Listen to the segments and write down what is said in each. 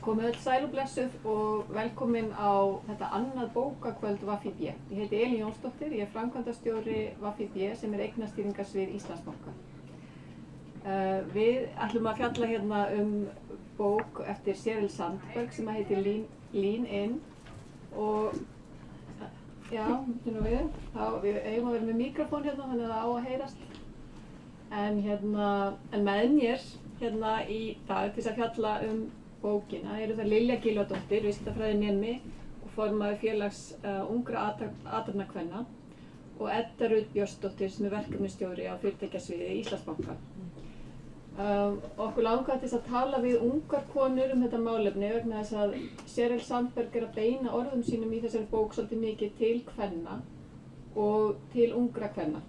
Komið öll sæl og blessuð og velkomin á þetta annað bókakvöld VFIB. Ég heiti Elín Jónsdóttir, ég framkvæmdastjóri VFIB sem eignastýringarsvið Íslandsbanka. Við ætlum að fjalla hérna bók eftir Sheryl Sandberg sem heitir Lean In og já, hérna við eigum að vera með mikrofón hérna þannig að það á að heyrast. En með mér hérna í dag til að fjalla bókina eru það Lilja Gylfadóttir, viðskiptafræðinemi og formaður félags ungra athafnakvenna og Edda Rut Björnsdóttir sem verkefnisstjóri á fyrirtækjasviði Íslandsbanka. Okkur langaði til að tala við ungar konur þetta málefni vegna þess að Sheryl Sandberg að beina orðum sínum í þessari bók svolítið mikið til kvenna og til ungra kvenna.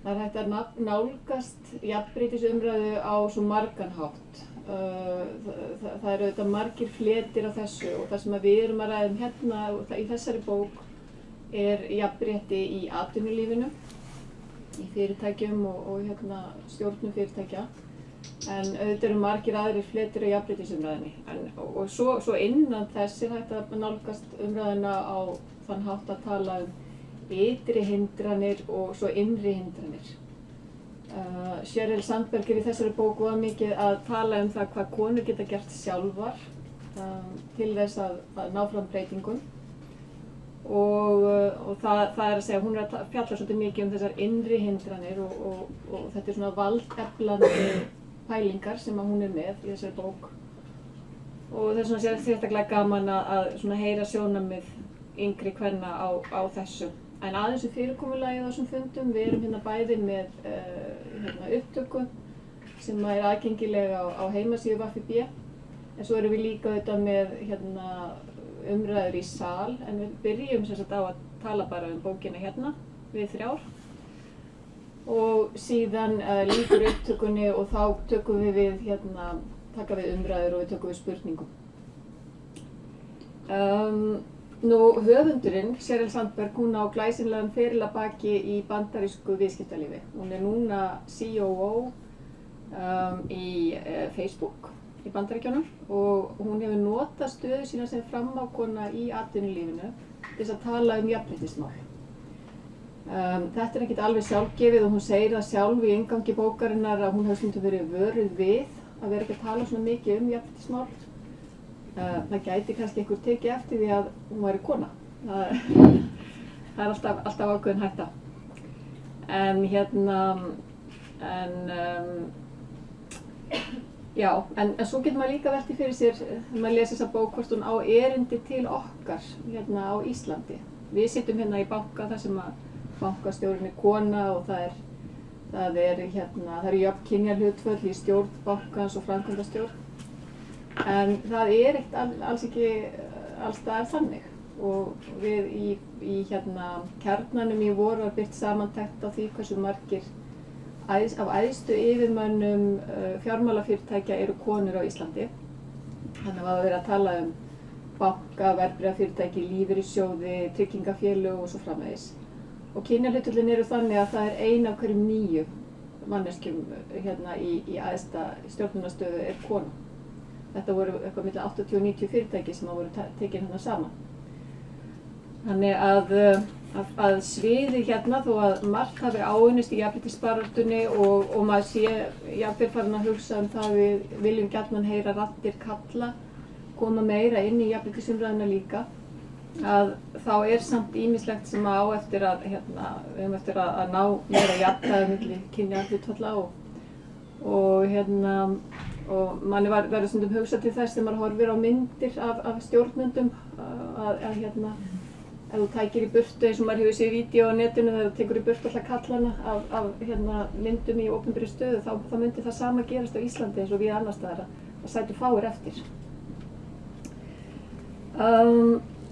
Það er hægt að nálgast jafnréttisumræðu á svo margan hátt. Það eru auðvitað margir fletir á þessu og það sem við erum að ræða hérna í þessari bók er jafnrétti í atvinnulífinu, í fyrirtækjum og stjórnum fyrirtækja. En auðvitað eru margir aðrir fletir á jafnréttisumræðunni. Og svo innan þess er hægt að nálgast umræðuna á þann hátt að tala ytri hindranir og svo innri hindranir. Sheryl Sandberg í þessari bók var mikið að tala það hvað konur geta gert sjálfar til þess að ná fram breytingum og það er að segja, hún er að fjalla svolítið mikið þessar innri hindranir og þetta er svona valdeflandi pælingar sem hún er með í þessari bók og það er svona sérstaklega gaman að svona heyra sjónarmið yngri kvenna á þessu. En aðeins fyrirkomulagið á þessum fundum, við erum hérna bæði með upptöku sem er aðgengileg á heimasíðu VFIB, en svo erum við líka auðvitað með umræður í sal, en við byrjum sem sagt á að tala bara bókina hérna, við þrjár. Og síðan lýkur upptökunni og þá tökum við taka við umræður og við tökum við spurningum. Höfundurinn, Sheryl Sandberg, hún á glæsilegan feril að baki í bandarísku viðskiptalífi. Hún er núna COO í Facebook í Bandaríkjunum og hún hefur notað stöðu sína sem frammákona í atvinnulífinu til þess að tala jafnréttismál. Þetta er ekkert alveg sjálfgefið og hún segir það sjálf í inngangi bókarinnar að hún hefur stundum verið vöruð við að vera ekki að tala svona mikið jafnréttismál. Það gæti kannski einhver tekið eftir því að hún væri kona. Það er alltaf ákveðin hætta. En svo getur maður líka velti fyrir sér, þegar maður les þessa bók, hvort hún á erindi til okkar á Íslandi. Við sitjum hérna í banka þar sem að bankastjórinn er kona og það eru jöfn kynjahlutföll í stjórn bankans og framkvæmdastjórn. En það er alls ekki alls staðar þannig og við í kjarnanum í vor var birt samantekt á því hversu margir af æðstu yfirmönnum fjármálafyrirtækja eru konur á Íslandi. Þannig að það verið að tala banka, verðbréfafyrirtæki, lífeyrissjóði, tryggingafélög og svo framvegis. Og kynjahlutföllin eru þannig að það er 1 af hverjum 9 manneskjum í æðsta stjórnunarstöðu er kona. Þetta voru eitthvað milli 80 og 90 fyrirtæki sem voru tekin saman. Þannig að sviðið þó að margt hafi áunnist í jafnréttisbaráttunni og maður sé jafnvel farin að hugsa það við viljum gjarnan heyra raddir kalla, koma meira inn í jafnréttisumræðuna líka, að þá er samt ýmislegt sem á eftir að við höfum eftir að ná meira jafnvægi milli kynjahlutfalla og manni verður stundum hugsað til þess þegar maður horfir á myndir af stjórnendum ef þú tækir í burtu eins og maður hefur séð vídeó á netinu þegar þú tekur í burtu alla kallana af myndum í opinberri stöðu þá myndi það sama gerast á Íslandi eins og við annars staðar að sætu fáir eftir.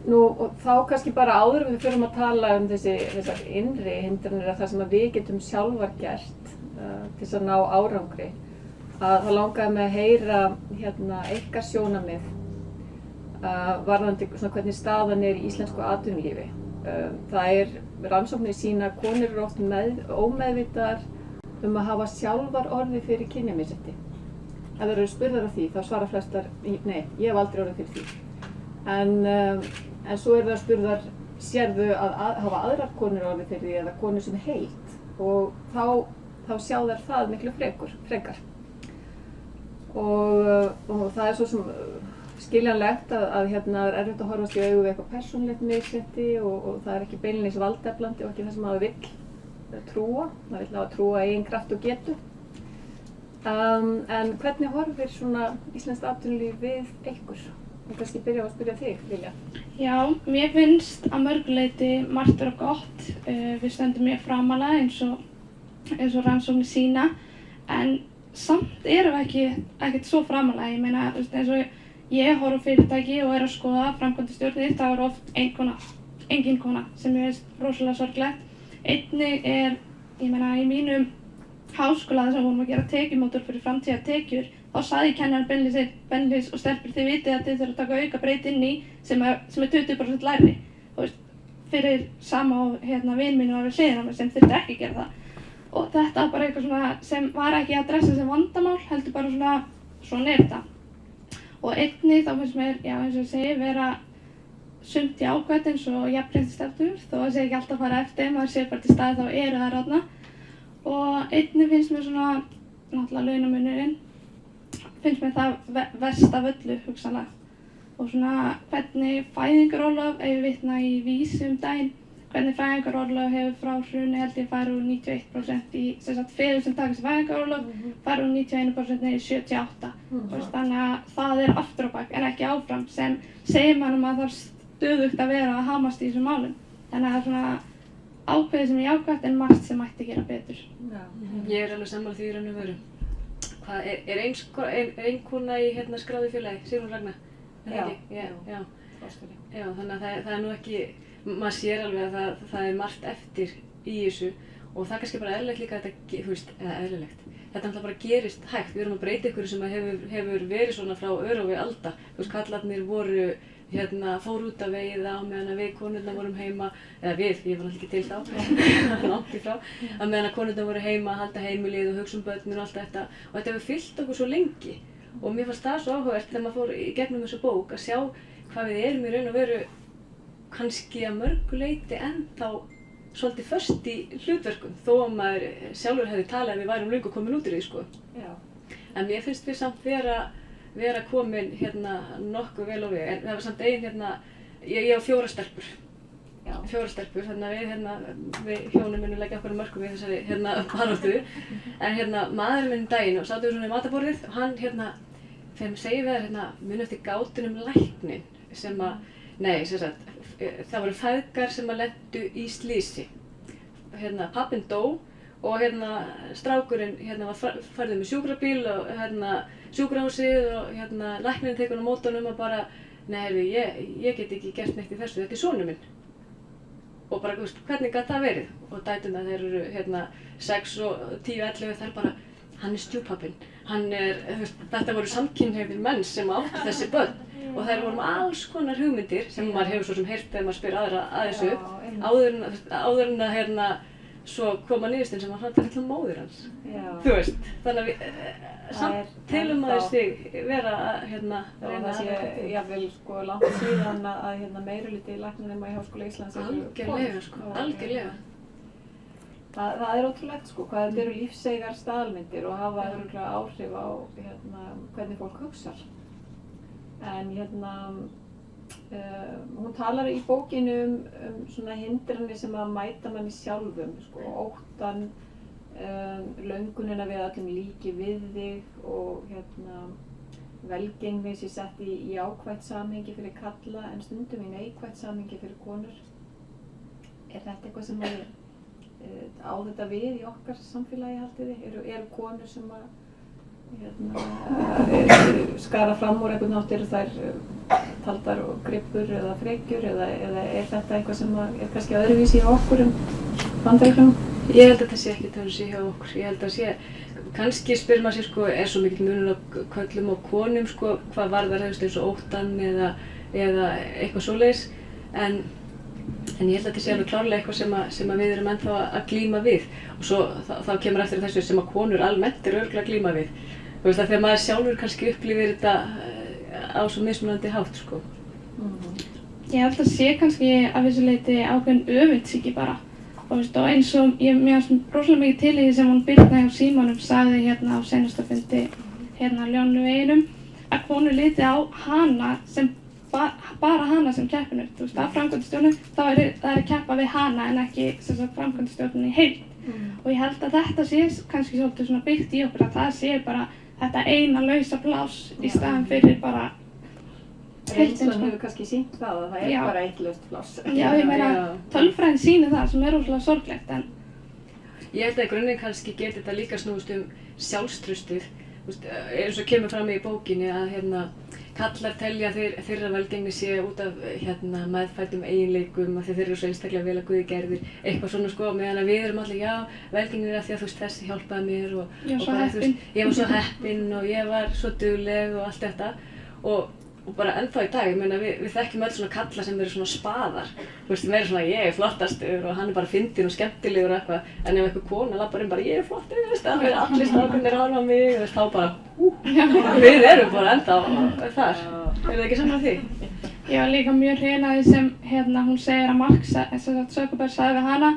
Og þá kannski bara áður við förum að tala þessar innri hindranir það sem við getum sjálfar gert til þess að ná árangri. Það langaði mig að heyra ykkar sjónarmið varðandi hvernig staðan er í íslensku atvinnulífi. Það rannsóknir sýna að konur eru oft ómeðvitaðar að hafa sjálfar orðið fyrir kynjamisrétti. ef þeir eru spurðar af því, þá svara flestar, nei, ég hef aldrei orðið fyrir því. En svo það spurðar, sérðu að hafa aðrar konur orðið fyrir því eða konur sem heit og þá sjá þær það miklu frekar. Og það svo sem skiljanlegt að hérna er erfitt að horfast í augu við eitthvað persónulegt misrétti og það ekki beinlínis valdeflandi og ekki það sem maður vill trúa. Maður vill hafa trúa eigin kraft og getu. En hvernig horfir svona íslenskt atvinnulíf við ykkur? Og kannski byrja á að spyrja þig, Lilja. Já, mér finnst að mörgu leyti margt vera gott. Við stöndum mjög framarlega eins og rannsóknir sýna, en samt erum við ekkert svo framarlega. Ég meina, eins og ég horf á fyrirtæki og að skoða framkvæmdastjórnir, það oft engin kona, sem ég finnst rosalega sorglegt. Einnig ég meina, í mínum háskóla þar sem vorum að gera tekjumótor fyrir framtíðartekjur, þá sagði kennarinn beinlínis og stelpur, þið vitið að þið þurfum að taka aukabreyt inn í sem er 20% lægri. Þú veist, fyrir sama og vin mínu var við hliðina á mér sem þurfti ekki að gera það. Og þetta var bara eitthvað svona sem var ekki að adressa sem vandamál, heldur bara svona er þetta. Og einnig þá finnst mér, já eins og ég segi, vera sumt jákvætt eins og jafnréttisstefnur, þó að sé ekki alltaf að fara eftir, maður sé bara til staði þá eru þær þarna. Og einnig finnst mér svona, náttúrulega launamunurinn, finnst mér það verst af öllu hugsanlega. Og svona hvernig fæðingarorlof, ef ég vitna í Vísi daginn, hvernig fæðingarorlof hefur frá hruni held ég farið úr 91% í, sem sagt feður sem taka sér fæðingarorlof, farið úr 91% niður í 78%. Þannig að það er aftur á bak en ekki áfram, sem segir mann að það stöðugt að vera að hamast í þessum málum. Þannig að það er svona ákveðið sem er jákvætt en margt sem mætti gera betur. Já. Ég er alveg sammála því í raun og veru. Hvað ein kona í skráðu félagi, Sigrún Ragna? Já. Þannig að það er nú ekki, maður sér alveg að það er margt eftir í þessu og það er kannski bara eðlilegt líka að þetta, þú veist, eða eðlilegt. Þetta náttúrulega bara gerist hægt. Við erum að breyta ykkur sem hefur verið svona frá örófi alda. Þú veist, kallarnir voru fór út að veiða á meðan við konurnar vorum heima, eða ég var náttúrulega ekki til þá, langt í frá, að meðan konurnar voru heima að halda heimilið og hugsa börnin og allt þetta og þetta hefur fylgt okkur svo lengi og mér fannst það svo áhugavert þegar maður fór í gegnum þessu bók að sjá hvað við erum í raun og veru kannski að mörgu leyti ennþá svolítið föst í hlutverkum þó að maður sjálfur hefði talað að við værum löngu komin út í því sko. Já. En mér finnst við samt vera komin nokkuð vel á veg, en það var samt ég á 4 stelpur. Já. 4 stelpur, þannig að við hjónum munum leggja okkur mörkum í þessari baráttu. En maðurinn minn daginn og sátum við svona í matarborðið og hann þegar segir við þær muni eftir gátunum læknin sem það voru feðgar sem lentu í slysi. Pabbinn dó og strákurinn var færður með sjúkrabíl og sjúkrahúsið og læknirinn tekur á móti honum og bara nei, ég get ekki gert neitt í þessu, þetta er sonur minn. Og bara, hvernig gat það verið? Og dæturnar, þeir eru 6 og 10 og 11, þær bara, hann er stjúppabbinn. Þetta voru samkynhneigðir menn sem áttu þessi börn og þær voru með alls konar hugmyndir sem maður hefur svo sem heyrt þegar maður spyr aðra að þessu áður en að svo koma niðurstinn sem var hann til móðir hans. Þú veist, þannig að samt telum maður sig vera að reyna að það sé jafnvel langt síðan að meirihluti læknanema í Háskóla Íslands Algjörlega. Það er ótrúlegt hvað þetta eru lífseigar staðalmyndir og hafa örugglega áhrif á hvernig fólk hugsar. En hún talar í bókinu um svona hindranir sem að mæta manni sjálfum, óttan, löngunina við öllum líki við þig og velgengni sé sett í jákvætt samhengi fyrir kalla en stundum í neikvætt samhengi fyrir konur. Er þetta eitthvað sem á þetta við í okkar samfélagi haldið þið? Eru konur sem að skara fram úr einhvern nátt, eru þær taldar og grippur eða frekjur eða er þetta eitthvað sem er kannski öðruvísi hjá okkur Bandaríkjunum? Ég held að þetta sé ekki öðruvísi hjá okkur. Ég held að sé, kannski spyr maður sér er svo mikill munur á körlum og konum hvað varðar eins og óttann eða eitthvað svoleiðis en ég held að þetta sé alveg klárlega eitthvað sem við erum ennþá að glíma við og svo þá kemur eftir þessu sem að konur almennt eru örugglega að glíma við Þú veist, þegar maður sjálfur kannski upplifir þetta á svo mismunandi hátt, sko. Ég held að sé kannski að vissu leyti ákveðin öfundsýki bara. Og eins og mér finnst rosalega mikið til í því sem hún Birna hjá Símonum sagði hérna á seinasta fundi hérna á Ljónuveginum, að konur liti á hana sem bara hana sem keppinur. Þú veist, að framkvæmdastjórnum, það er að keppa við hana en ekki framkvæmdastjórnum í heild. Og ég held að þetta sé kannski svolítið svona byggt í okkur, að það sé bara þetta eina lausa pláss í staðinn fyrir bara Reynslan hefur kannski sýnt það að það er bara eitt laust pláss. Já, ég meina, tölfræðin sýnir það sem er rosalega sorglegt, en ég held að í grunninn kannski getur þetta líka snúist sjálfstraustið. Eins og kemur fram í bókinni að kallar telja þeirra velgengni sé út af meðfæddum eiginleikum af því þeir eru svo einstaklega vel að Guði gerðir, eitthvað svona sko, meðan við erum allir, já, velgengni er af því að þessi hjálpaði mér og ég var svo heppin og ég var svo dugleg og allt þetta og bara ennþá í dag, ég meina við þekkjum öll svona kalla sem eru svona spaðar, þú veist, meira svona ég er flottastur og hann er bara fyndinn og skemmtilegur og eitthvað, en ef einhver kona labbar inn bara ég er flottur, þú veist, allir strákarnir horfa á mig, þú veist, þá bara, við erum bara ennþá þar, það ekki saman því? Ég var líka mjög hrifin af því sem hún segir að Mark Zuckerberg sagði við hana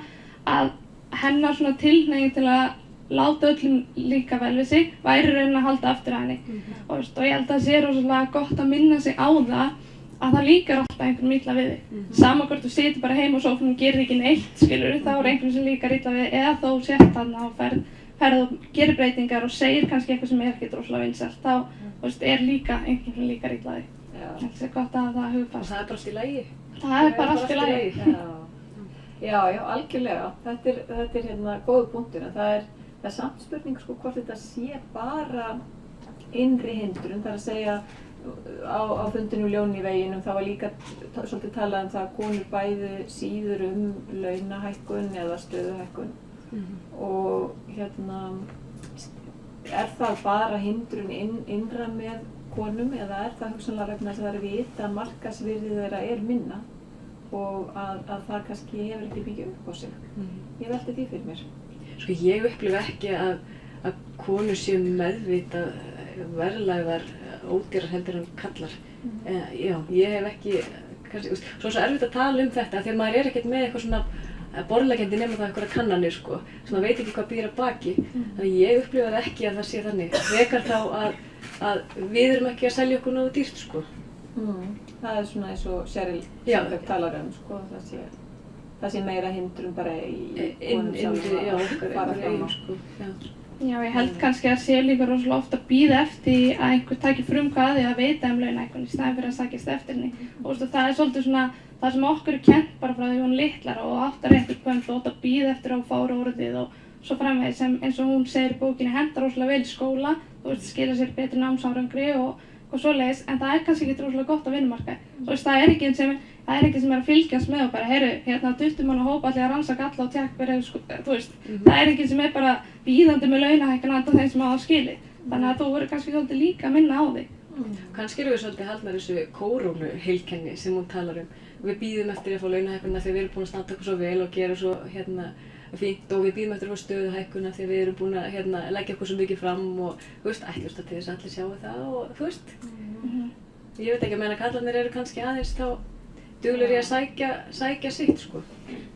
að hennar svona tilhneiging til að láta öllum líka vel við sig væri raunin að halda aftur af henni. Og ég held að það sé rosalega gott að minna sig á það að það líkar alltaf einhverjum illa við þig. Sama hvort þú situr bara heima á sófanum og gerir ekki neitt, skilurðu, þá er einhverjum sem líkar illa við þig, eða þó sért þarna og ferð og gerir breytingar og segir kannski eitthvað sem er ekkert rosalega vinsælt, þá er líka einhverjum sem líkar illa við þig. Það sé gott að það hugfast. Og það er bara allt í lagi. Það er bara allt í lagi. Já, algjörlega. Þetta er góður punktur, en það er samt spurning sko hvort þetta sé bara innri hindrun, það er að segja á fundinu Ljón í veginum þá var líka svolítið talað það að konur bæðu síður launahækkun eða stöðuhækkun og er það bara hindrun innra með konum eða er það hugsanlega vegna þess að það er vita að markaðsvirði þeirra er minna og að það kannski hefur ekki mikið upp á sig. Ég velti því fyrir mér. Sko ég upplifi ekki að konur séu meðvitað verðlagðar ódýrar heldur en kallar. Já, ég hef ekki, kannski, svo erfitt að tala þetta þegar maður er ekkert með eitthvað svona borðleggjandi nema það einhverja kannanir sko, sem maður veit ekki hvað býr að baki. Þannig ég upplifi það ekki að það sé þannig. Frekar þá að við erum ekki að selja okkur nógu dýrt sko. Það er svona eins og Cheryl Sandberg talar sko, það sé meira hindrun bara í konum sjálfum að fara fram á sko. Já, ég held kannski að sé líka rosalega ofta að bíða eftir að einhver taki frumkvæði að vita launahækkun í staðinn fyrir að sækjast eftir henni. Og það er svolítið svona það sem okkur er kennt bara frá því hún litlar og áttar réttur hvað þú átt að bíða eftir að fá orðið og svo framvegis sem eins og hún segir í bókinni hentar rosalega vel í skóla, þú veist, skila sér betri námsárangri og svoleiðis, en það er kannski ekki rosalega gott á vinnumarkaði. Þú veist, það er ekki sem er að fylgjast með og bara, heyrðu, duttum hann og hópa allir að rannsaka alla og tékk verið, þú veist, það er ekki sem er bara bíðandi með launahækkun handa þeim sem á það skili. Þannig að þú verður kannski svolítið líka að minna á því. Kannski erum við svolítið haldnar þessu kórónuheilkenni sem hún talar Við bíðum eftir að fá launahækkun af því við erum búin að standa okkur svo vel og gera svo fínt og við bíðum eftir að fá stöðuhækkun af því við erum búin að leggja okkur svo mikið fram og þú veist, ætlumst til þess að allir sjáu það og þú veist. Ég veit ekki að meina kallarnir eru kannski aðeins þá duglegir í að sækja sitt sko.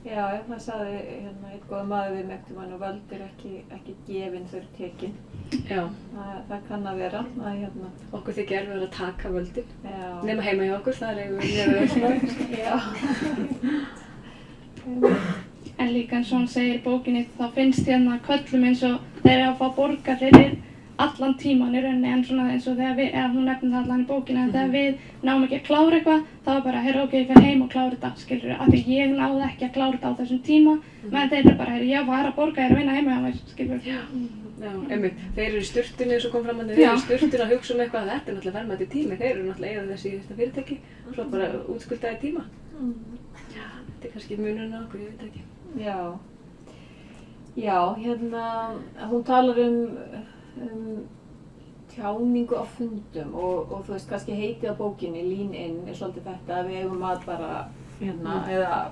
Já, það sagði einn góður maður við mig einhvern og völd ekki gefin þau tekin. Já. Það kann að vera. Okkur þykir erfiðara að taka völdin. Já. Nema heima hjá okkur, það er mjög vel. Já. En líka eins og hann segir í bókinni þá finnst köllum eins og þeir eru að fá borga fyrir allan tíman í rauninni en svona eins og þegar hún nefnir það allan í bókinni en þegar við náum ekki að klára eitthvað þá er bara, ok, ég fer heim og klára þetta, skilurðu, af því ég náði ekki að klára þetta á þessum tíma meðan þeir eru bara, ég var að borga, ég er að vinna heima hjá mér, skilurðu. Já, einmitt, þeir eru í sturtunni eins og kom fram að þeir eru í sturtunni að hugsa eitthvað, þetta er náttúrulega verðmætur tími, þeir eru náttúrulega eigað þessi í þetta fyrirtæki og svo bara útskuldaði tíma. Já, þetta er kannski munurinn á okkur, ég veit ekki. Já, hún talar tjáningu á fundum og þú veist kannski heitið á bókinni Lean In er svolítið þetta að við eigum að bara eða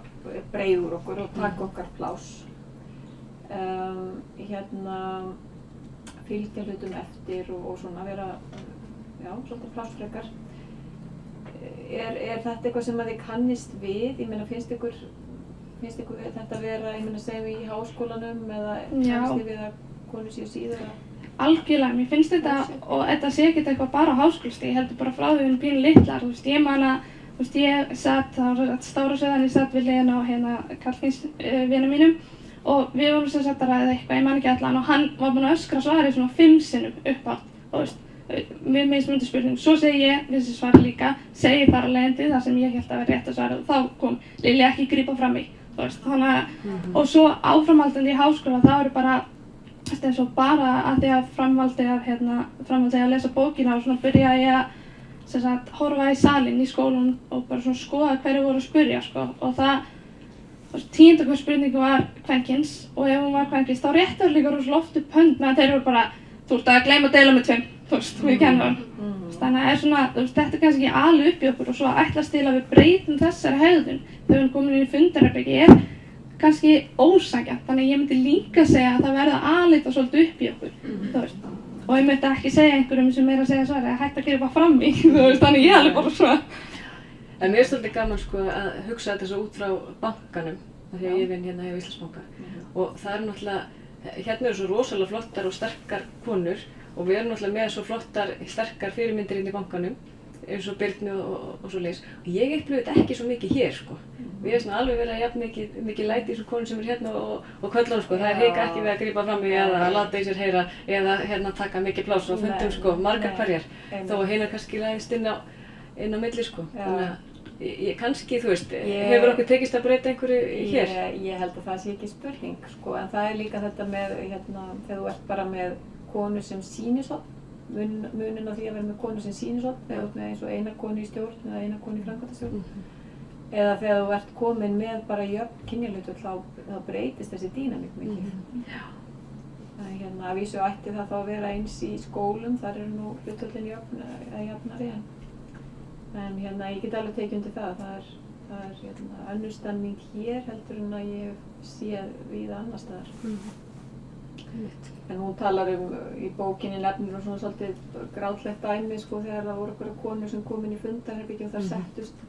breiða úr okkur og taka okkar pláss. fylgja hlutum eftir og svona vera, já, svolítið plássfrekar. Er þetta eitthvað sem að þið kannist við? Ég meina, finnst ykkur þetta vera, ég meina, segjum við í háskólanum eða kannist þið við að konur séu síður að... Algjörlega, mér finnst þetta, og þetta sé ekkert eitthvað bara á háskólastigi, ég heldur bara frá því við erum pínu litlar, þú veist, ég man að, þú veist, ég satt, það var stóra sögðan, ég satt við hliðina á hérna karlkynsvinum mínum og við vorum sem sagt að ræða eitthvað, ég man ekki allan, og hann var búinn að öskra svarið svona 5 sinnum uppátt, og þú veist, við mismunandi spurning, svo segi ég, við þessi svari líka, segi þar að leiðandi þar sem ég held að vera rétt að svara og þá kom Lilja ekki grípa fram í, þú veist, þannig að, og svo áframhaldandi í háskóla, það eru bara þetta svo bara að því að framhaldi að lesa bókina og svona byrja ég að sem sagt horfa í salinn í skólanum og bara svona skoða hverju voru að spyrja sko og það 10. hver spurningu var kvenkyns og ef hún var kvenkyns þá réttur líka rosalega oft upp hönd meðan þeir voru bara þú ert að gleyma að deila með 2, þú veist, við kennum þannig að svona, þetta er kannski ekki alveg upp í okkur og svo ætlast til að við breytum þessari hegðun þegar við erum komin inn í fundarherbergi kannski ósanngjarnt, þannig að ég myndi líka segja að það verða aðlita svolítið upp í okkur, þú veist. Og ég myndi ekki segja einhverjum sem er að segja svarið að hætta að gera bara fram í, þú veist, þannig ég alveg bara svona. En mér er svolítið gaman sko að hugsa þetta svo út frá bankanum, af því að ég vinn hérna hjá Íslandsbanka. Og það er náttúrulega, hérna eru svo rosalega flottar og sterkar konur og við erum náttúrulega með svo flottar, sterkar fyrirmyndir inn í bankanum, eins og Birnu og svo leiðis. Og ég upplifði þetta ekki svo mikið hér sko. Við erum svona alveg verið að jafn mikið læti í þessum konum sem eru hérna og köllum sko. Það er heika ekki við að grípa fram í eða að láta í sér heyra eða hérna taka mikið pláss og fundum sko, margar hverjar. Þó að hinar kannski lægist inn á milli sko. Þannig að kannski, þú veist, hefur okkur tekist að breyta einhverju hér? Ég held að það sé ekki spurning sko, en það er líka þetta með hérna, þegar þú ert bara með konu sem sýnishorn. Munin á því að vera með konu sem sýnishorn, þegar þú ert með eins og eina konu í stjórn eða eina konu í framkvæmdastjórn. Eða þegar þú ert komin með bara jöfn kynjahlutföll þá breytist þessi dýnamík mikið. Þannig hérna að vísu ætti það þá að vera eins í skólum, þar eru nú hlutföllin jafnari en hérna ég get alveg tekið undir það. Það er hérna önnur stemning hér heldur en að ég sé víða annars staðar. En hún talar í bókinni nefnir og svona svolítið grátlegt dæmi sko þegar það voru einhverjar konur sem kom inn í fundarherbergi og þar settust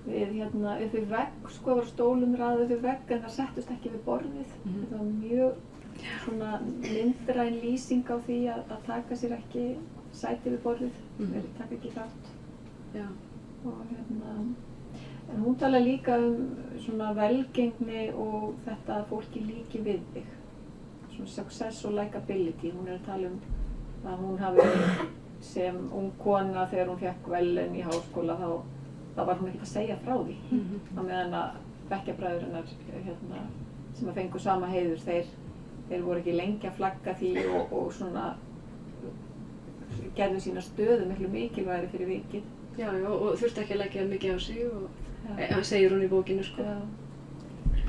við hérna upp við vegg sko, það var stólum raðið upp við vegg en það settust ekki við borðið. Það var mjög svona myndræn lýsing á því að taka sér ekki sæti við borðið, taka ekki þátt. Og hérna, en hún talar líka svona velgengni og þetta að fólki líki við þig. Svona success og likability, hún er að tala að hún hafi sem ung kona þegar hún fekk verðlaun í háskóla þá var hún ekkert að segja frá því. Á meðan að bekkjabræður hennar hérna, sem að fengu sama heiður, þeir voru ekki lengi að flagga því og svona gerðu sína stöðu miklu mikilvægari fyrir vikið. Já, og þurfti ekki að leggja mikið á sig og segir hún í bókinu sko.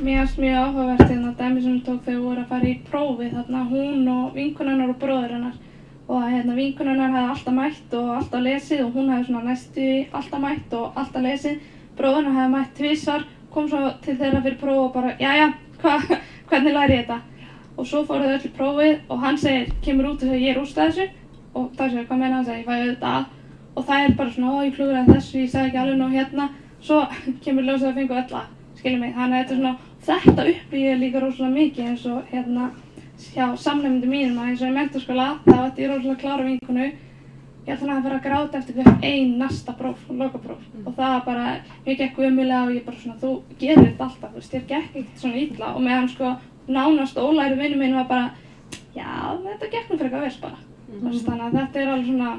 Mér fannst mjög áhugavert hérna dæmi sem hún tók þegar við vorum að fara í prófi þarna hún og vinkona hennar og bróðir hennar og hérna vinkona hennar hefði alltaf mætt og alltaf lesið og hún hefði svona næstu alltaf mætt og alltaf lesið bróðir hennar hefði mætt 2 svar kom svo til þeirra fyrir próf og bara jæja, hvernig læri ég þetta og svo fóru þau öll í prófið og hann segir, kemur út og segir ég rústa þessu og þá segir hvað meina hann segir, ég fæ auðvitað að og það er bara svona, ég klúðraði þessu, ég sagði ekki alveg nóg hérna svo kemur ljósið að fengu öll að skilja mig, þannig að þetta er svona, þetta upplýði ég líka rosalega mikið eins og hérna hjá samnefndum mínum að eins og í menntaskóla, þá ætti ég rosalega klára vinkonu, ég ætla að fara að gráta eftir hvert næsta próf, lokapróf og það bara, mér gekk ömurlega og ég bara svona, þú gerir þetta alltaf, þú veist, þér gekk ekkert svona illa og meðan sko nánast ólæri vinur minn var bara, já, þetta gekk nú frekar vel bara, þannig að þetta er alveg svona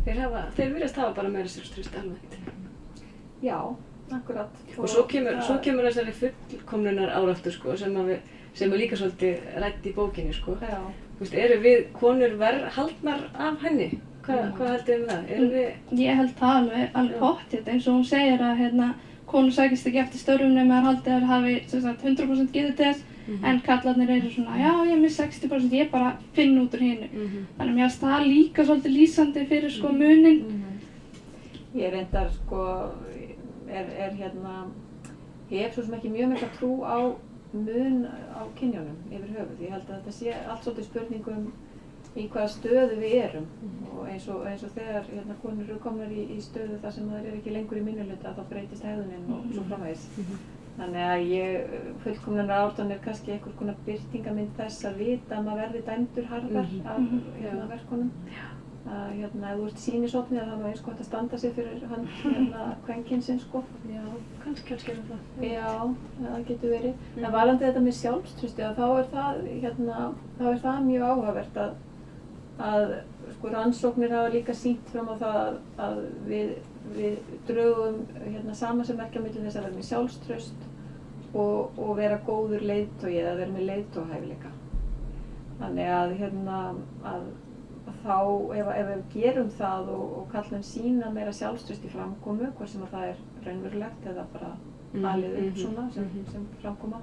Þeir virðast hafa bara meira sjálfstraust almennt. Já, akkurat. Og svo kemur þessari fullkomnunar áráttu sko, sem er líka svolítið rædd í bókinni sko. Já. Þú veist, eru við konur verr haldnar af henni? Hvað haldið það? Ég held það alveg pottþétt eins og hún segir að hérna, konur sækist ekki eftir störfum nema þær haldið að hafi 100% GT-test en kallarnir eru svona, já ég er með 60%, ég bara finn út úr hinu. Þannig að mér finnst það líka svolítið lýsandi fyrir sko munin. Ég reyndar sko, hef svo sem ekki mjög mikla trú á mun á kynjunum yfir höfuð. Ég held að þetta sé allt svolítið spurningum í hvaða stöðu við erum og eins og þegar konur eru komnar í stöðu þar sem þær eru ekki lengur í minnihluta þá breytist hegðunin og svo framvegis. Þannig að fullkomnunar ártan kannski einhver konar birtingamynd þess að vita að maður verði dæmdur harðar af verkunum. Ef þú ert sýnisofni þá er eins gott að standa sig fyrir hann kvenkynsins sko. Já, kannski er það. Já, það getur verið. En varðandi þetta með sjálfstrausti þá er það mjög áhugavert að sko rannsóknir hafa líka sýnt fram á það að við drögum saman sem merkja á milli þess að vera með sjálfstraust og vera góður leiðtogi eða vera með leiðtogahæfileika. Þannig að þá ef við gerum það og karlmenn sýna meira sjálfstraust í framkomu, hvort sem að það er raunverulegt eða bara alið upp svona sem framkoma,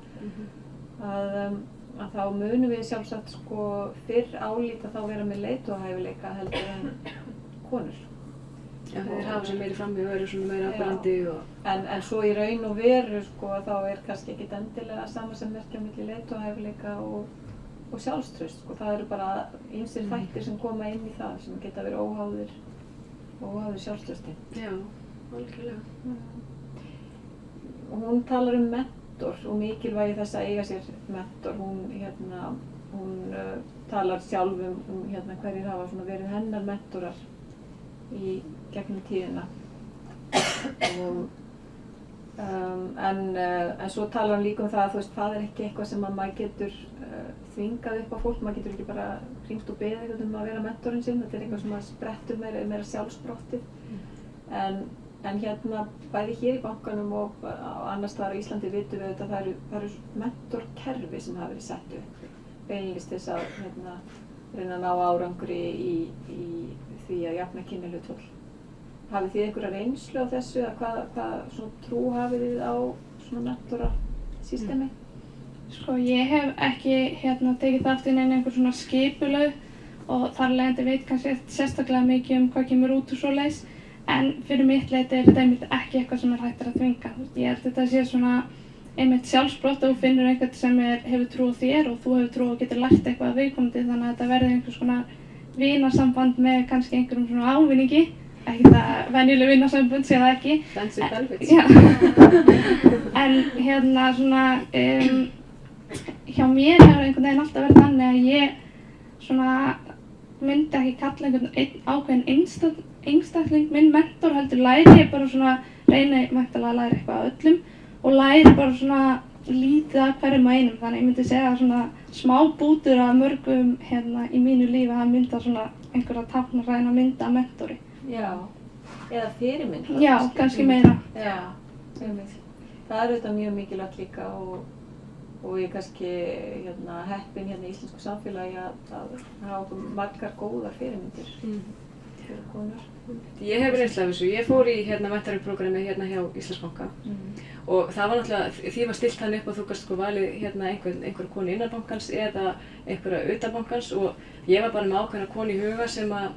að þá munum við sjálfsagt sko fyrr álíta þá vera með leiðtogahæfileika heldur en konur. Já, þeir hafa sem meiri frammi og eru svona meira afberandi og... En svo í raun og veru sko þá er kannski ekkit endilega sama sem merkja á milli leiðtogahæfileika og sjálfstraust, sko. Það eru bara ýmsir þættir sem koma inn í það sem geta verið óháðir sjálfstrausti. Já, algjörlega. Hún talar mentor og mikilvægi þess að eiga sér mentor. Hún talar sjálf hverjir hafa verið hennar mentorar í gegnum tíðina. En svo talar hann líka það að það er ekki eitthvað sem að maður getur þvingað upp á fólk, maður getur ekki bara hringt og beðið eitthvað að vera mentorinn sinn, þetta er eitthvað sem að sprettur meira sjálfsbrottið. En bæði hér í bankanum og annars staðar á Íslandi vitum við að það eru mentorkerfi sem hafa verið sett upp, beinlínis til þess að reyna að ná árangri í því að jafna kynjahlutföll. Hafið þið einhverja reynslu á þessu eða hvað trú hafið þið á svona mentorasystemi? Sko ég hef ekki tekið þátt inn einhver svona skipulög og þar leiðandi veit kannski sérstaklega mikið hvað kemur út úr svoleiðis, en fyrir mitt leyti er þetta einmitt ekki eitthvað sem hægt að þvinga. Ég held þetta sé svona einmitt sjálfsbrott að þú finnur eitthvað sem hefur trú á þér og þú hefur trú og getur lært eitthvað af viðkomandi, þannig að þetta verði einhvers konar vinasamband með kannski einhverjum svona ávinningi. Ekki það venjuleg vinasamband sé það ekki. Friends with benefits. En svona hjá mér hefur einhvern veginn alltaf verið þannig að ég svona myndi ekki kalla einhvern ákveðin einstakling minn mentor, heldur læri ég bara svona reyni mættilega að læra eitthvað af öllum og læri bara svona lítið af hverjum og einum, þannig ég myndi segja svona smá bútur af mörgum í mínu lífi að mynda svona einhverja táknaræna mynda af mentori. Já, eða fyrirmynd. Já, kannski meira. Já, það er auðvitað mjög mikilvægt líka og ég kannski heppin í íslensku samfélagi að hafa margar góðar fyrirmyndir fyrir konur. Ég hef reynslu af þessu. Ég fór í mentorprogrammi hjá Íslandsbanka og það var náttúrulega, því var stillt þannig upp að þú gast valið einhverja konu innan bankans eða einhverja utan bankans og ég var bara með ákveðna konu í huga sem að,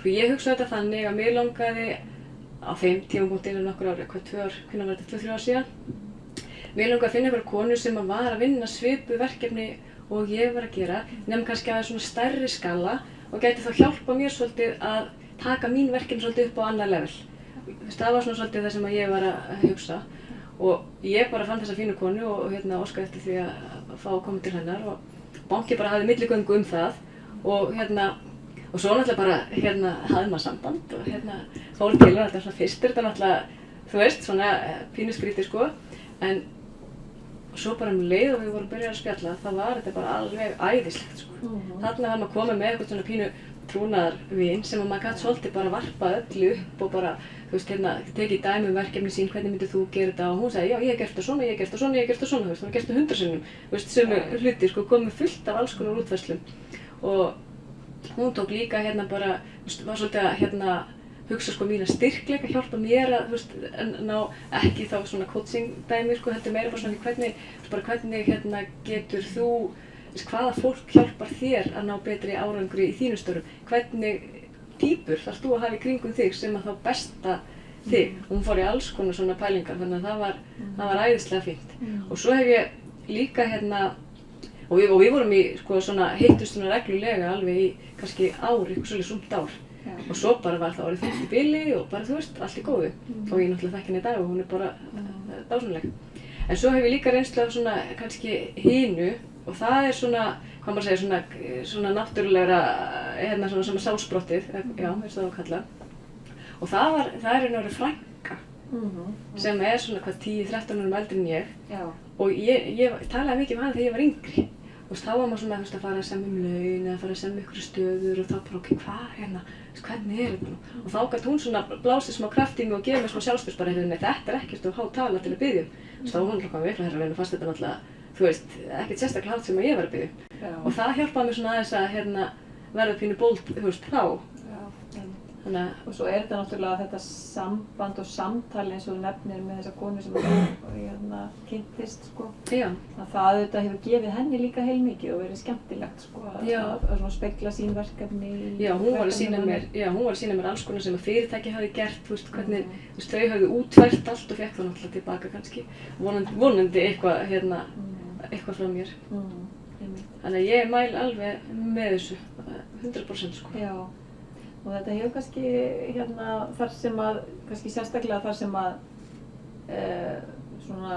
ég hugsaði þetta þannig að mér langaði á þeim tímapunkti innan nokkur ári, hvenær var þetta 2-3 ár síðan. Mér langaði að finna einhverja konu sem var að vinna svipuð verkefni og ég var að gera, nema kannski að svona stærri skala og gæti þá hjálpa mér svolítið að taka mín verkefni svolítið upp á annað level. Það var svona svolítið það sem ég var að hugsa og ég bara fann þessa fínu konu og óskaði eftir því að fá að koma til hennar og banki bara hafði milligöngu það og svo náttúrulega bara hafði maður samband og fór til og þetta var svona fyrstur, þetta náttúrulega, þú veist, svona pínu skrítið sko, en svo bara leið og við vorum byrjað að spjalla, það var þetta bara alveg æðislegt sko. Þarna var maður komið með eitthvað svona pínu trúnaðarvin sem maður gat svolítið bara varpað öllu upp og bara, þú veist, tekið dæmi verkefni sín, hvernig myndir þú gera þetta og hún sagði, já, ég hef gert það svona, ég hef gert það svona, ég hef gert það svona, þú veist, hún hef gert það 100 sinnum, þú veist, sömu hluti, sko, komið fullt af alls konar útfærslum og hún tók líka bara, þú veist, var svolítið að hugsa sko mína styrkleika, hjálpa mér að, þú veist, ná ekki þá svona coaching dæmi, sko, heldur meira bara svona hvernig getur þú, hvaða fólk hjálpar þér að ná betri árangri í þínu störfum, hvernig týpur þarfst þú að hafa í kringum þig sem að þá besta þig. Og hún fór í alls konar svona pælingar, þannig að það var æðislega fínt. Og svo hef ég líka og við vorum í sko svona hittust svona reglulega alveg í kannski eitthvað svolítið sumt ár. Og svo bara var það orðið fyrst í bili og bara þú veist, allt í góðu. Og ég náttúrulega þekki henni í dag og hún bara dásamleg. En svo hef ég líka reynslu af svona kannski hinu og það svona, hvað maður segir, svona náttúrulegra, svona sálsprottið, já, eins og það var kallað. Og það er einhverju frænka sem svona hvað 10-13 árum eldri en ég. Já. Og ég talaði mikið hana þegar ég var yngri. Þá var maður svona að fara að semja laun eða fara að semja ykkur stöður og þá bara ok, hvernig þetta nú? Og þá gat hún svona blásið smá kraft í mig og gefið mér smá sjálfsbyrst bara nei, þetta ekkert of há tala til að biðja Þá var hún hvað miklu herra og fannst þetta náttúrulega, þú veist, ekkert sérstaklega hátt sem ég var að biðja Og það hjálpaði mér svona aðeins að verða pínu bold, þú veist, þá. Og svo þetta náttúrulega þetta samband og samtali eins og þú nefnir með þessa konu sem þú kynntist sko. Já. Það auðvitað hefur gefið henni líka heilmikið og verið skemmtilegt sko að spegla sín verkefni. Já, hún var að sýna mér alls konar sem að fyrirtæki hafi gert, þú veist, hvernig þau hafði útfært allt og fekk það náttúrulega tilbaka kannski. Vonandi eitthvað frá mér. Þannig að ég mæl alveg með þessu, 100% sko. Já. Og þetta hefur kannski þar sem að, kannski sérstaklega þar sem að svona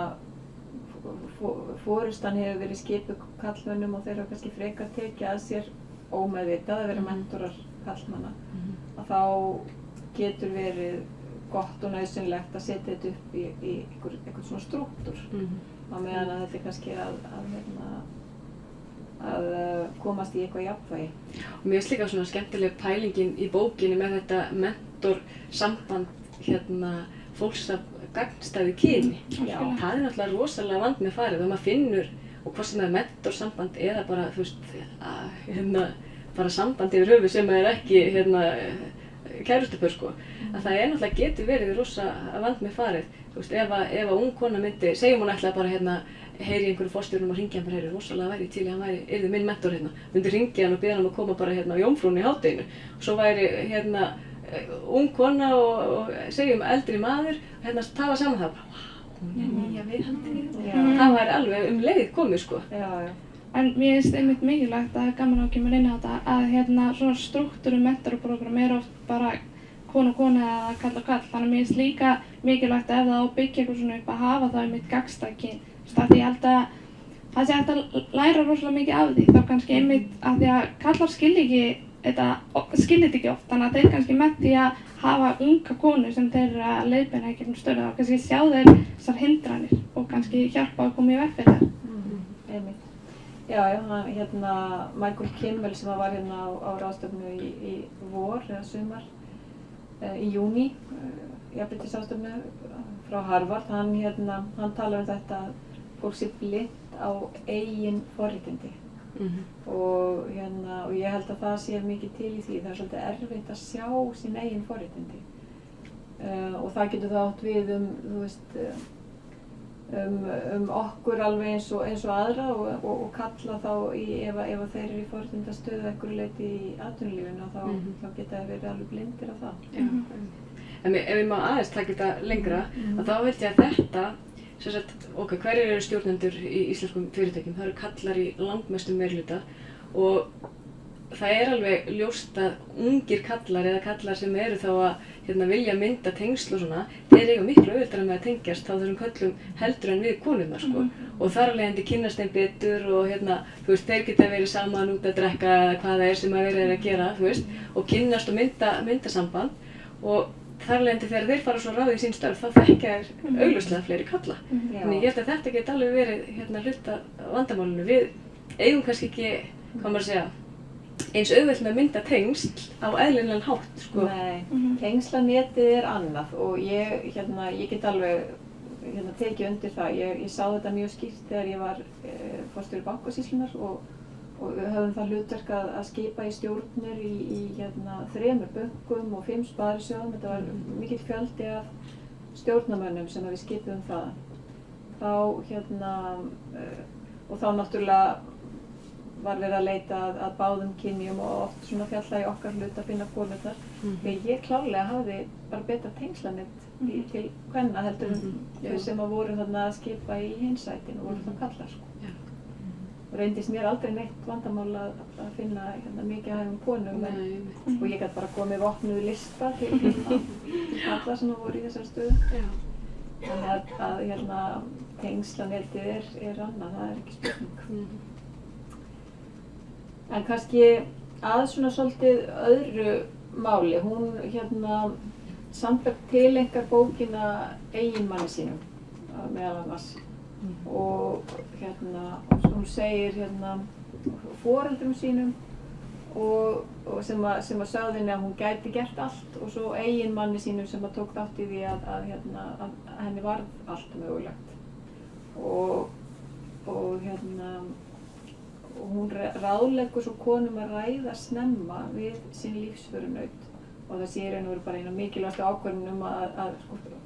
forystan hefur verið skipuð karlmönnum og þeir hafa kannski frekar tekið að sér ómeðvitað að vera mentorar karlmanna. Að þá getur verið gott og nauðsynlegt að setja þetta upp í einhvern svona strúktúr. Á meðan að þetta er kannski að komast í eitthvað jafnvægi. Og mér finnst líka svona skemmtileg pælingin í bókinni með þetta mentorsamband fólks af gagnstæðu kyni. Það er náttúrulega rosalega vandmeðfarið og maður finnur, og hvort sem það er mentorsamband eða bara, þú veist, bara samband yfir höfuð sem er ekki kærustupör sko, að það náttúrulega getur verið rosa vandmeðfarið. Þú veist, ef ung kona myndi, segjum hún ætlaði bara heyri einhverju forstjórum og hringja hann bara rosalega væri til í að hann yrði minn mentor myndi hringja hann og biðja hann að koma bara á jómfrúnni í hádeginu og svo væri ung kona og segjum eldri maður tala saman það bara hún nýja viðhaldið það væri alveg leið komið sko. En mér finnst einmitt mikilvægt að gaman að kemur inn á þetta að svona struktúrum mentorprógram oft bara kona eða kall þannig að mér finnst líka mikilvægt að ef það á byggja eitthvað svona upp að hafa það einmitt gagnstæð kyn Því ég held að það sé hægt að læra rosalega mikið af því. Þá kannski einmitt af því að kallar skilja þetta ekki oft. Þannig að þeir kannski með því að hafa unga konu sem þeir eru að leiðbeina í gegnum störðu þá kannski sjá þeir þessar hindranir og kannski hjálpa að koma í veg fyrir það. Einmitt. Já, Michael Kimmel sem var á ráðstefnu í vor eða sumar í júní, jafnréttisráðstefnu frá Harvard, hann talar þetta að fólk sé blind á eigin forréttindi og ég held að það sé mikið til í því. Það er svolítið erfitt að sjá sín eigin forréttindi og það getur það átt við þú veist, okkur alveg eins og aðra og kalla þá ef þeir eru í forréttindastöðu einhverju leyti í atvinnulífinu þá geta þeir verið alveg blindir af það. En ef ég má aðeins taka þetta lengra, að þá held ég að þetta, ok, hverjir eru stjórnendur í íslenskum fyrirtækjum? Það eru kallar í langmestum meirihluta og það er alveg ljóst að ungir kallar eða kallar sem eru þá að vilja mynda tengsl og svona, þeir eiga miklu auðveldara með að tengjast á þessum köllum heldur en við konurnar sko. Og þar af leiðandi kynnast þeim betur og þú veist, þeir geta verið saman út að drekka eða hvað það er sem að verið að gera, þú veist, og kynnast og mynda samband og þar af leiðandi þegar þeir fara svo ráðið í sín störf þá þekkja þeir augljóslega fleiri kalla. Þannig ég held að þetta geti alveg verið hluta vandamálinu. Við eigum kannski ekki, hvað maður að segja, eins auðvelt með að mynda tengsl á eðlilegan hátt sko. Nei, tengslanetið er annað og ég get alveg tekið undir það. Ég sá þetta mjög skýrt þegar ég var forstjóri Bankasýslunnar og við höfum það hlutverk að skipa í stjórnir í 3 bönkum og 5 sparisjóðum. Þetta var mikill fjöldi af stjórnarmönnum sem við skipuðum það. Og þá náttúrulega var verið að leita að báðum kynjum og oft svona fjalla í okkar hlut að finna konurnar. Ég klárlega hafði bara betra tengslanett til kvenna heldur en sem að voru þarna að skipa í hinsætin og voru þá kallar sko. Og reyndist mér aldrei neitt vandamál að finna mikið hægum konum og ég gæti bara komið vopnuð lista til kalla sem voru í þessari stöðu. Þannig að tengslanettið er annað, það ekki spurning. En kannski að svona svolítið öðru máli, hún Sandberg tileinkar bókina eiginmanni sínum meðal annars og hún segir foreldrum sínum og sem að sagði henni að hún gæti gert allt og svo eiginmanni sínum sem að tók þátt í því að henni varð allt mögulegt og hún ráðleggur svo konum að ræða snemma við sín lífsförunaut og það sé í raun og veru bara eina mikilvægastu ákvörðun að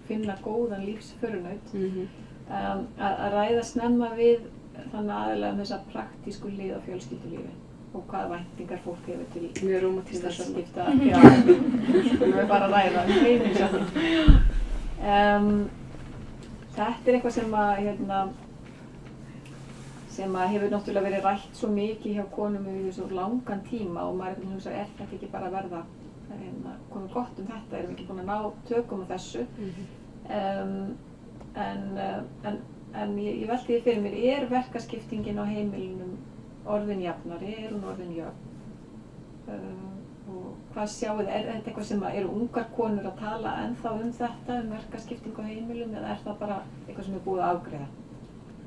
finna góðan lífsförunaut að ræða snemma við þannig aðeinslega þessa praktísku hlið á fjölskyldulífi og hvaða væntingar fólk hefur til mjög rómantískt þess að skipta skulum við bara ræða þetta er eitthvað sem að hefur náttúrulega verið rætt svo mikið hjá konum yfir svo langan tíma og maður hugsar þetta ekki bara að verða komið gott þetta, erum ekki búin að ná tökum á þessu en ég velti því fyrir mér, verkaskiptingin á heimilunum orðin jafnari, hún orðin jöfn og hvað sjáu þið, þetta eitthvað sem eru ungar konur að tala ennþá þetta, verkaskiptingu á heimilum eða það bara eitthvað sem búið að afgreiða?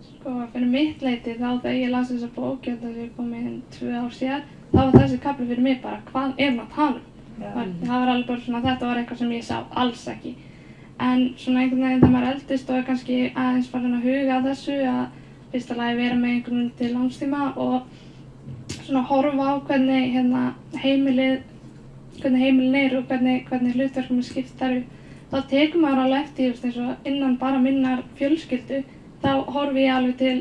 Sko, fyrir mitt leyti þá þegar ég las þessa bók, þegar ég kom inn 2 ár síðar, þá var þessi kafli fyrir mig bara, hvað maður að tala það var alveg bara svona, þetta var eitthvað sem ég sá alls ekki. En svona einhvern veginn þegar maður eldist og kannski aðeins farin að huga að þessu að fyrsta lagi vera með einhvern veginn til langstíma og svona horfa á hvernig heimilin eru og hvernig hlutverkum skipt þar upp. Þá tekur maður alveg eftir eins og innan bara minnar fjölskyldu þá horfi ég alveg til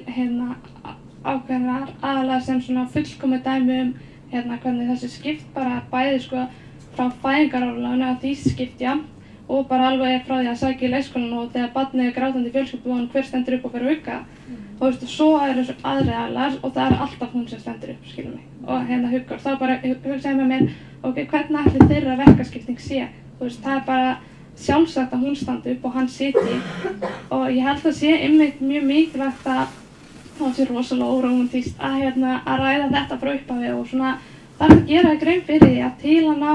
ákveðnar aðalega sem svona fullkomið dæmi hvernig þessi skipt bara bæði sko frá fæðingarorlofinu að því skipt og bara alveg frá því að sækja í leikskólann og þegar barnið er grátandi í fjölskyldu hver stendur upp og fer að auka og svo eru þessu aðri aðilar og það er alltaf hún sem stendur upp, skilur mig og huggar, þá bara hugsaði með mér ok, hvernig ætli þeirra verkaskipting sé það er bara sjálfsagt að hún standi upp og hann sitji og ég held að sé einmitt mjög mikilvægt að það sé rosalega órómantískt að ræða þetta frá upphafi og svona þarf að gera grein fyrir því að til að ná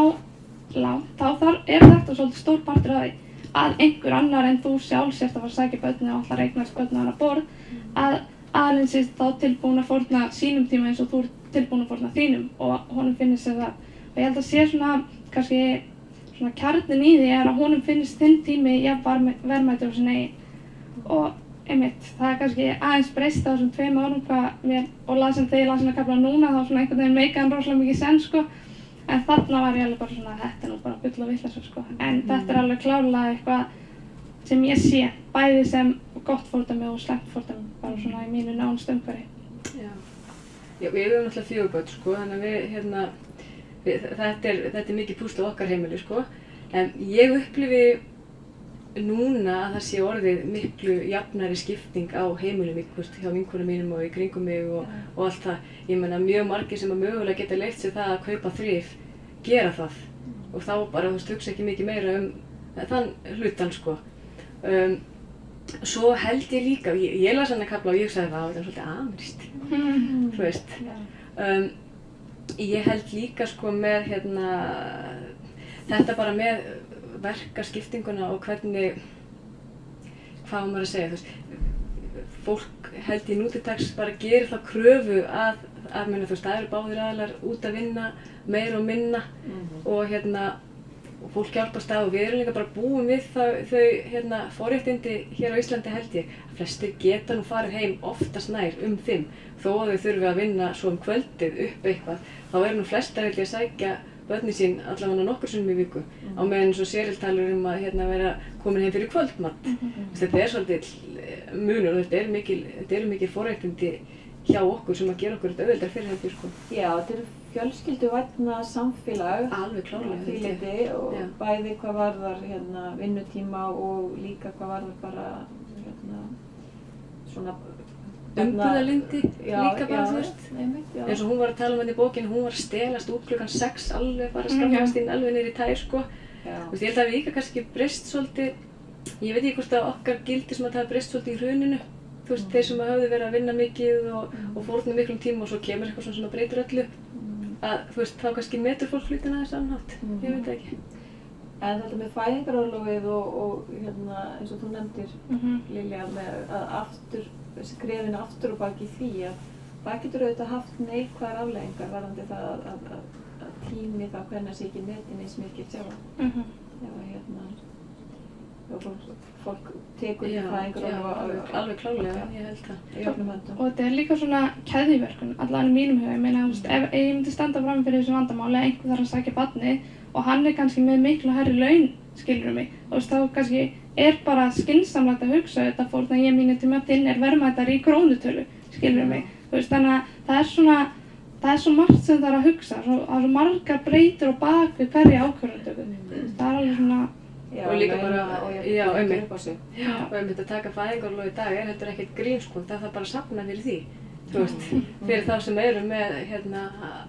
langt, þá er þetta svolítið stór partur af því að einhver annar en þú sjálf sért að fara að sækja börnin og ætlar að eignast börnin á borð að aðalinn sést þá tilbúin að fórna sínum tíma eins og þú ert tilbúin að fórna þínum og honum finnst það og ég held að sé svona kannski svona kjarnin í því að honum finnst þinn tími jafn verðmætur á sinni eigin og einmitt, það kannski aðeins breyst á þessum 2 árum hvað mér og þegar ég las hana kafla núna þá svona einhvern veginn meikaði hann rosalega mikið senn sko en þarna var ég alveg bara svona þetta nú bara bull og vitleysa sko en þetta alveg klárlega eitthvað sem ég sé bæði sem gott fordæmi og slæmt fordæmi bara svona í mínu nánustu umhverfi. Já, við erum náttúrulega 4 börn sko þannig að þetta er mikið púsl á okkar heimili sko en ég upplifi núna að það sé orðið miklu jafnari skipting á heimilum hjá vinkonum mínum og í kringum mig og allt það. Ég meina mjög margir sem að mögulega geta leyft sér það að kaupa þrif gera það og þá bara hugsa ekki mikið meira þann hlutan sko. Svo held ég líka, ég las hana kafla og ég sagði það er svolítið amerískt, þú veist. Ég held líka sko með þetta bara með verkaskiptinguna og hvernig, hvað maður að segja, þú veist, fólk held í nútídags bara gerir þá kröfu að þú veist, það eru báðir aðilar út að vinna meira og minna og fólk hjálpast að og við erum líka bara búin við þau forréttindi hér á Íslandi held ég að flestir geta nú farið heim oftast nær 5 þó að þau þurfi að vinna svo kvöldið upp eitthvað þá eru nú flestar held ég að sækja börnin sín allavega nokkur sinnum í viku á meðan svo Cheryl talar að vera komin heim fyrir kvöldmat. Þetta er svolítið munur og þetta eru mikil forréttindi hjá okkur sem að gera okkur þetta auðveldara fyrir heldur sko. Já, þetta fjölskylduvænna samfélag Alveg klárlega því leyti og bæði hvað varðar vinnutíma og líka hvað varðar bara svona umbúðalyndi líka bara þú veist. Einmitt, já. Eins og hún var að tala um þetta í bókinni, hún var að stelast út klukkan 6 alveg bara skammast inn alveg niður í tær sko. Þú veist, ég held að það hafi líka kannski breyst svolítið, ég veit ekki hvort að okkar gildi sem að það hafi breyst svolítið í hruninu. Þú veist, þeir sem höfðu verið að vinna mikið og fórna miklum tíma og svo kemur eitthvað svona sem að breytir öllu. Að þú veist, þá kannski metur fólk hlutina þess annátt, ég veit ekki. En þetta með fæðingarorlofið og eins og þú nefndir, Lilja, með að skrefin aftur og baki því að það getur auðvitað haft neikvæðar afleiðingar varðandi það að tími það hvernig sé ekki metin eins mikið sjálf. Fólk tekur í fæðingarorlof alveg klárlega, ég held það. Í öfnum höndum. Og þetta líka svona keðjuverkun, allavega í mínum huga. Ég meina, ef ég myndi standa fram fyrir þessu vandamáli að einhver þarf að sækja barnið og hann kannski með miklu hærri laun, skilurðu mig, þá kannski bara skynsamlegt að hugsa þetta fórn að ég mínu tíma þinn verðmætari í krónutölu, skilurðu mig. Þannig að það er svo margt sem það er að hugsa, það er svo margar breytur á bak við hverja ákvörðunartöku. Það er alveg svona og líka bara, og einmitt að taka fæðingarorlof í dag heldur ekkert grín sko, það þarf bara að safna fyrir því, þú veist, fyrir þá sem eru með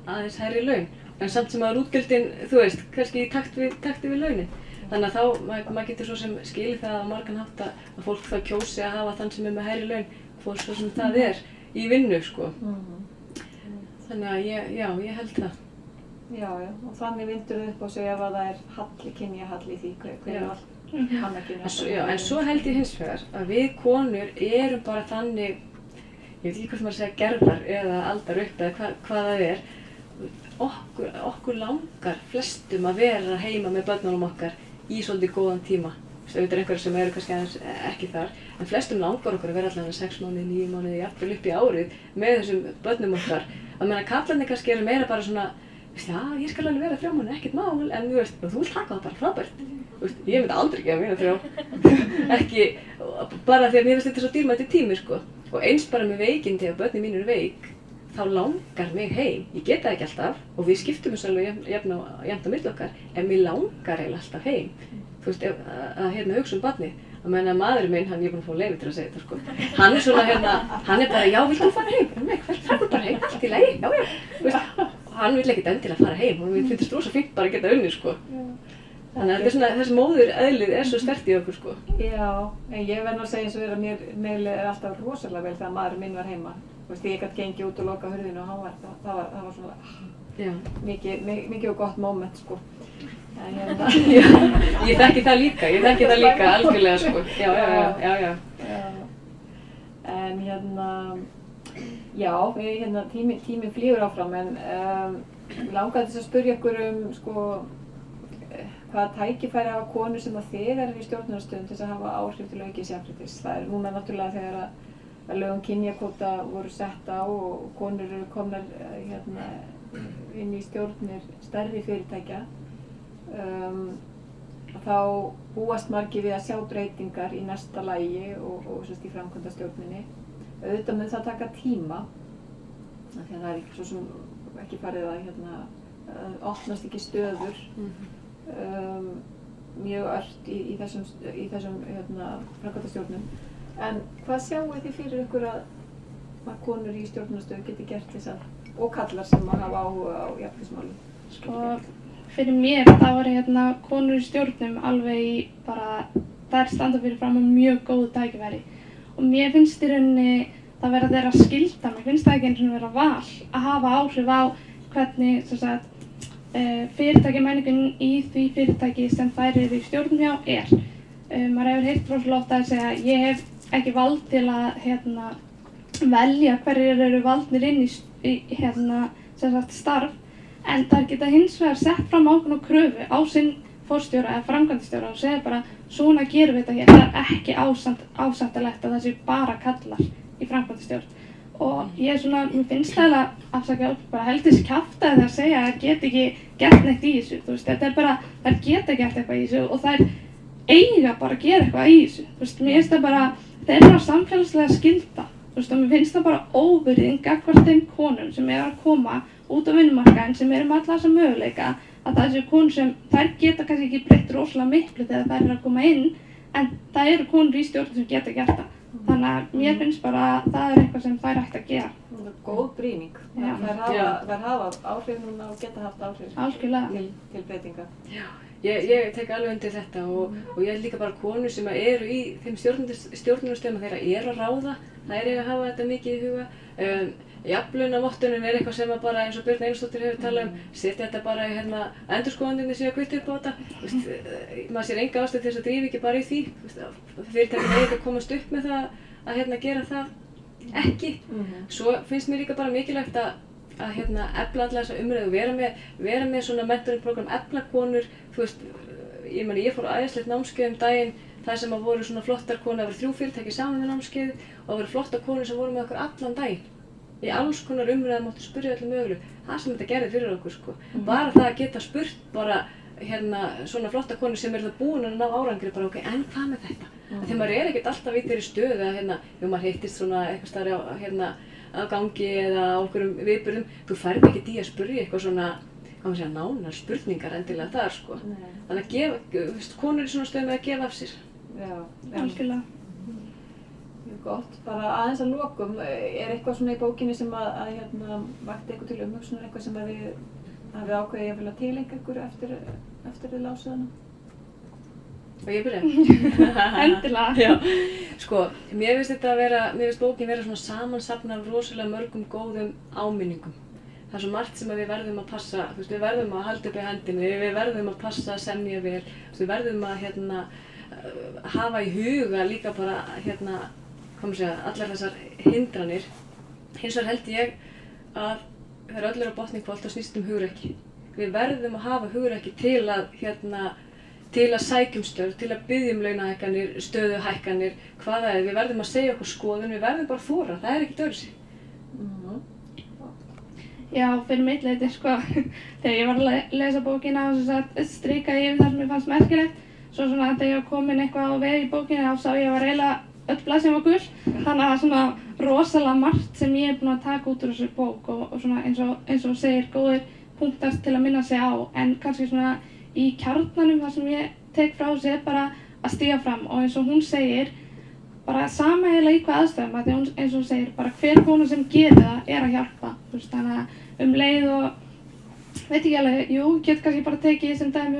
aðeins hærri laun, en samt sem að útgjöldin, þú veist, kannski í takti við launin. Þannig að þá, maður getur svo sem skilið það á margan hátt að fólk þá kjósi að hafa þann sem með hærri laun, hvort svo sem það í vinnu sko. Þannig að ég held það. Já, og þannig vindur þau upp á sig ef að það halli, kynjahalli í því hvernig hann að kynja. En svo held ég hins vegar að við konur erum bara þannig, ég veit ekki hvort maður segja gerðar eða aldar upp eða hvað það er, okkur langar flestum að vera heima með börnunum okkar í svolítið góðan tíma. Auðvitað einhverjir sem eru kannski aðeins ekki þar, en flestum langar okkur að vera allavega 6 mánuði, 9 mánuði, jafnvel upp í árið með þessum börnum okkar. Að meina karlarnir kannski eru meira bara svona, já, ég skal alveg vera 3 mánuði, ekkert mál, en þú veist, þú vilt taka það bara frábært. Ég myndi aldrei gefa mér 3. Ekki, bara því að mér finnst þetta svo dýrmætur tími, sko. Og eins bara með veikindi, ef börnin mín eru veik, þá langar mig heim. Ég get það ekki alltaf, og við skiptum þessu alveg jafnt á milli okkar, en mér langar eiginlega alltaf heim. Þú veist, að hugsa barnið. Að meina maðurinn minn, ég er búin að fá leyfi til að segja þetta, sko. Hann svona, hann bara, já, viltu fara heim? Nei, ferðu bara heim, allt í lagi, já. Þú veist, hann vill ekkert endilega fara heim, hann finnst rosa fínt bara að geta unnið, sko. Þannig að þetta er svona, þessi móður eðlið svo sterkt í okkur, sko. Já, en ég verð nú að segja eins og vera mér alltaf rosalega vel þegar maðurinn minn var heima. Þú veist, ég gæti gengið út og loka hurðinu og það var svona mikið og gott moment, sko. Ég þekki það líka, algjörlega, sko. Já. En já, tíminn flýgur áfram, en mig langaði þess að spyrja ykkur sko, hvaða tækifæri hafa konur sem að þegar eru í stjórnunarstöðum til þess að hafa áhrif til aukins jafnréttis. Það er núna náttúrulega þegar að lög um kynjakvóta voru sett á og konur eru komnar inn í stjórnir stærri fyrirtækja. Þá búast margir við að sjá breytingar í næsta lagi og í framkvæmdastjórninni. Auðvitað mun það taka tíma, því að það er svo sem ekki farið að opnast ekki stöður mjög ört í þessum framkvæmdastjórnum. En hvað sjáu þið fyrir ykkur að konur í stjórnunarstöðu geti gert þess að, og kallar sem að hafa áhuga á jafnréttismálum? Fyrir mér þá var konur í stjórnum alveg bara, þær standa fyrir fram með mjög góðu tækifæri. Og mér finnst í rauninni það vera þeirra skylda, mér finnst það ekki eins og vera val að hafa áhrif á hvernig fyrirtækjamenningin í því fyrirtæki sem þær eru í stjórnum hjá er. Maður hefur heyrt rosalega oft að segja að ég hef ekki vald til að velja hverjir eru valdnir inn í starf, en þær geta hins vegar sett fram ákveðna kröfu á sinn forstjóra eða framkvæmdastjóra og segja bara svona gerum við þetta hér, það er ekki ásættanlegt að það sé bara kallar í framkvæmdastjórn. Og ég mér finnst það afsaka bara heldist kjaftaði það að segja að það get ekki gert neitt í þessu, þú veist, þetta er bara, þær geta gert eitthvað í þessu og þær eiga bara að gera eitthvað í þessu, þú veist, mér finnst það bara þeirra samfélagslega skylda Þú veist, og mér finnst það bara óvirðing gagnvart þeim konum sem eru að koma út á vinnumarkaðinn, sem eru með alla þessa möguleika, að það séu konur sem þær geta kannski ekki breytt rosalega miklu þegar þær eru að koma inn, en það eru konur í stjórn sem geta gert það. Þannig að mér finnst bara að það er eitthvað sem þær ætti að gera. Það er góð brýning. Þær hafa áhrif núna og geta haft áhrif til breytinga. Já, ég tek alveg undir þetta og ég held líka bara konur sem eru í þeim stjórnunarstöðum að þeirra eru að ráða, þær eru að hafa þetta mikið í huga. Jafnlaunavottunin er eitthvað sem að bara eins og Björn Einarsdóttir hefur talað setja þetta bara í endurskoðandinni séu að kvitta upp á þetta. Maður sér enga ástæðu til þess að drífa ekki bara í því. Fyrirtækin eiga að komast upp með það að gera það ekki. Svo finnst mér líka bara mikilvægt að efla alla þessa umræðu og vera með svona mentoring-program, efla konur. Þú veist, ég fór á æðislegt námskeið daginn þar sem að voru svona flottar konur, það voru 3 fyrirtæki saman með námskeið og það voru flottar konur sem voru með okkur allan daginn. Í alls konar umræðum máttu spyrja öllum mögulegu. Það sem þetta gerði fyrir okkur sko. Bara það að geta spurt bara svona flotta konur sem eru það búin að ná árangri bara ok, en hvað með þetta? Þegar maður er ekkert alltaf í þeirri stöðu að maður hittist svona eitthvað staðar á gangi eða á einhverjum viðburðum, þú færð ekkert í að spyrja eitthvað svona, hvað maður segja, nánar spurningar endilega þar sko. Þannig að konur í svona stöðum með að gefa af sér. Já, algjörlega. Gott, bara aðeins að lokum, er eitthvað svona í bókinni sem að vakti eitthvað til umhugsunar, eitthvað sem að þið hafið ákveðið að tilengja ykkur eftir þið lásuð hana? Og ég byrja? Endilega. Já, sko, mér finnst bókin vera svona samansafn af rosalega mörgum góðum áminningum. Það er svo margt sem að við verðum að passa, þú veist, við verðum að halda upp í hendinni, við verðum að passa að semja vel, við verðum að hafa í huga líka bara allar þessar hindranir. Hins vegar held ég að þegar öll eru á botni hvolft þá snýst hugrekki. Við verðum að hafa hugrekki til að sækja um störf, til að biðja launahækkanir, stöðuhækkanir, hvað það er. Við verðum að segja okkur skoðun, við verðum bara að þora, það er ekkert öðruvísi. Já, fyrir mitt leyti sko, þegar ég var að lesa bókina og strikaði yfir það sem mér fannst merkilegt, svo svona þegar ég var komin eitthvað á veg í bókina þá sá ég að var eiginlega öll blaðsíðan var gul, þannig að það er svona rosalega margt sem ég er búin að taka út úr þessu bók og svona eins og segir góðir punktar til að minna sig á, en kannski svona í kjarnanum það sem ég tek frá þessu er bara að stíga fram og eins og hún segir bara sama eiginlega í hvað aðstæðum, að því hún eins og hún segir bara hver kona sem gerir það er að hjálpa, þú veist, þannig að leið og veit ekki alveg, get kannski bara tekið sem dæmi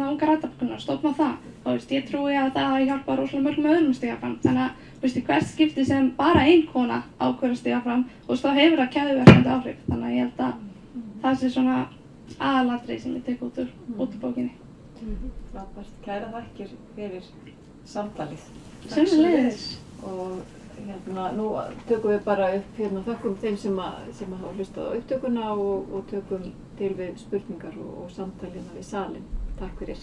ungar athafnakonur, stofna það. Og veist, ég trúi að það hjálpa rosalega mörgum öðrum að stíga fram. Þannig að veist, í hvert skipti sem bara ein kona ákveður að stíga fram, þá hefur það keðjuverkandi áhrif. Þannig að ég held að það sé svona aðalatriði sem ég tek út úr bókinni. Frábært, kæra þakkir fyrir samtalið. Sömuleiðis. Og nú tökum við bara upp þökkum þeim sem hafa hlustað á upptökuna og tökum til við spurningar og samtal við salinn. Takk fyrir.